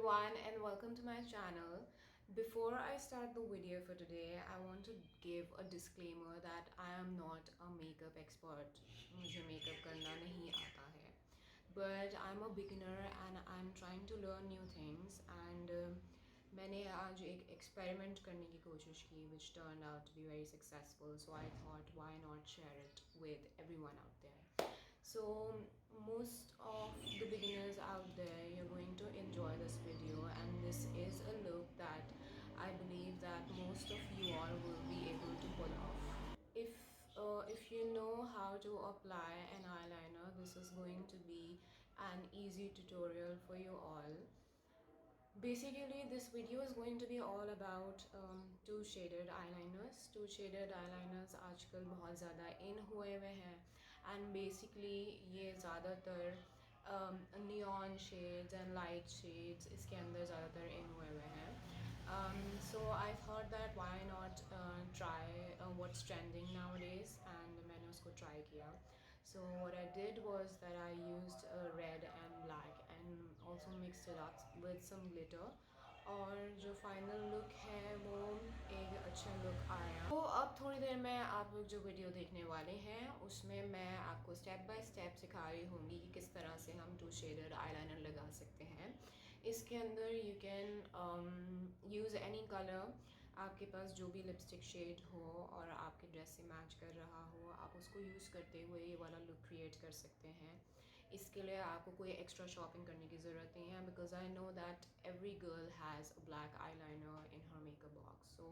everyone and welcome to my channel. Before I start the video for today, I want to give a disclaimer that I am not a makeup expert. मुझे makeup करना नहीं आता है. But I'm a beginner and I'm trying to learn new things and मैंने आज एक experiment करने की कोशिश की which turned out to be very successful, so I thought why not share it with everyone out there. So most of the beginners out there, you're going to enjoy this video, and this is a look that I believe that most of you all will be able to pull off. If you know how to apply an eyeliner, this is going to be an easy tutorial for you all. Basically this video is going to be all about two shaded eyeliners. Two shaded eyeliners आजकल बहुत ज़्यादा in हुए हुए हैं and basically ये ज़्यादातर neon shades and light shades इसके अंदर ज़्यादातर in हुए हुए हैं. So I thought that why not try what's trending nowadays, and मैंने उसको try किया. So what I did was that I used red and black and also mixed it up with some glitter, और जो final look है वो एक अच्छा look आया. तो अब थोड़ी देर में आप लोग जो वीडियो देखने वाले हैं उसमें मैं आपको स्टेप बाय स्टेप सिखा रही होंगी कि किस तरह से हम टू शेडेड आईलाइनर लगा सकते हैं. इसके अंदर you can use any colour. आपके पास जो भी लिपस्टिक शेड हो और आपके ड्रेस से मैच कर रहा हो, आप उसको यूज़ करते हुए ये वाला लुक क्रिएट कर सकते हैं. इसके लिए आपको कोई एक्स्ट्रा शॉपिंग करने की ज़रूरत नहीं है, because I know that every girl has a black eyeliner in her makeup box. So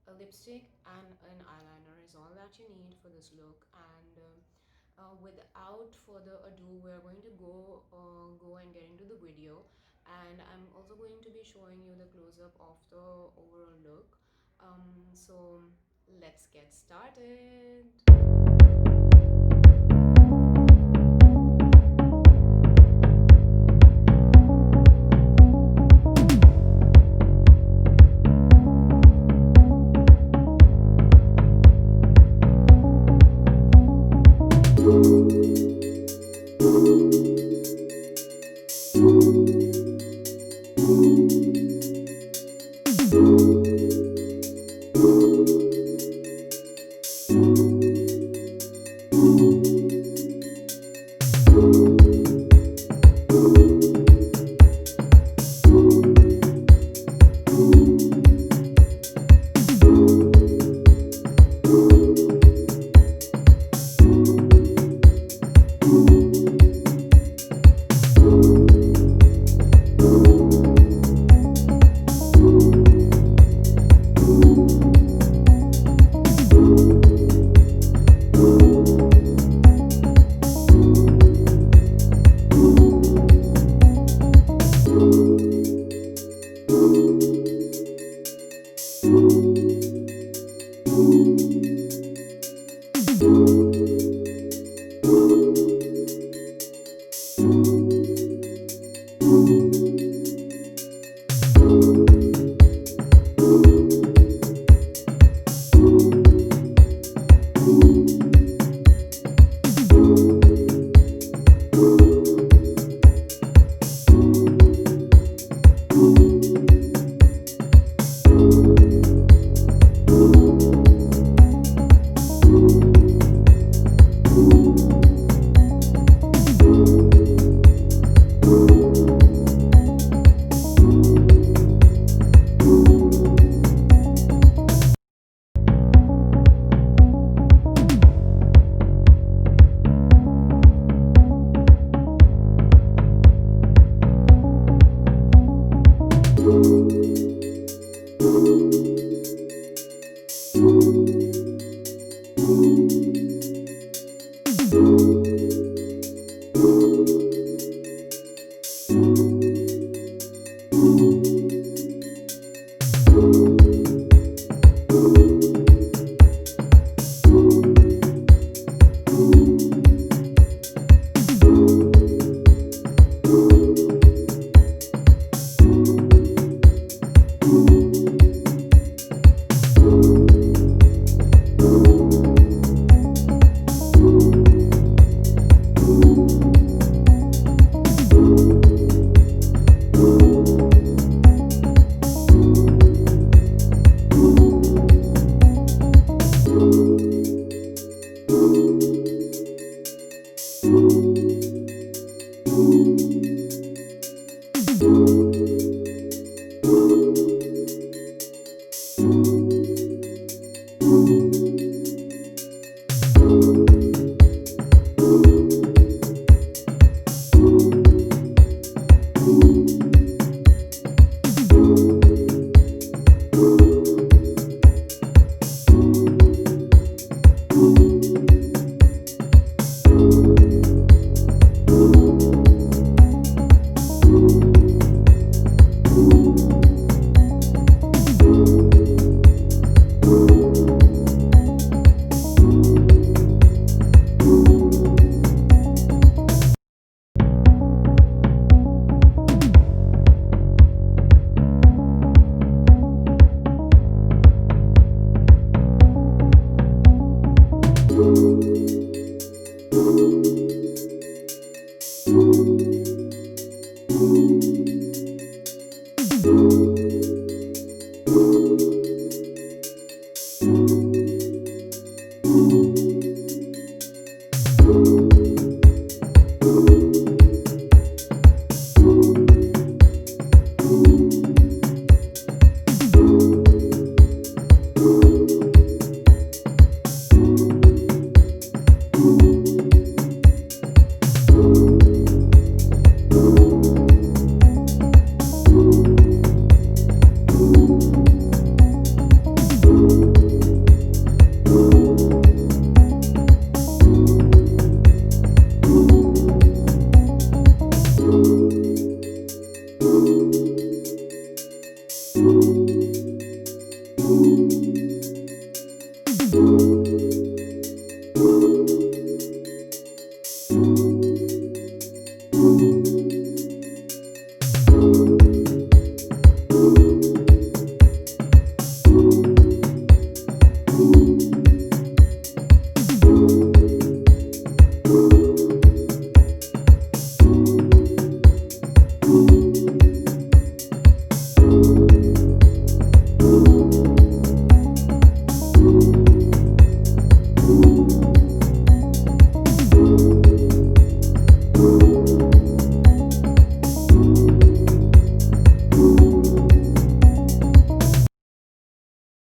a lipstick and an eyeliner is all that you need for this look. And without further ado, we are going to go and get into the video, and I'm also going to be showing you the close-up of the overall look. So let's get started.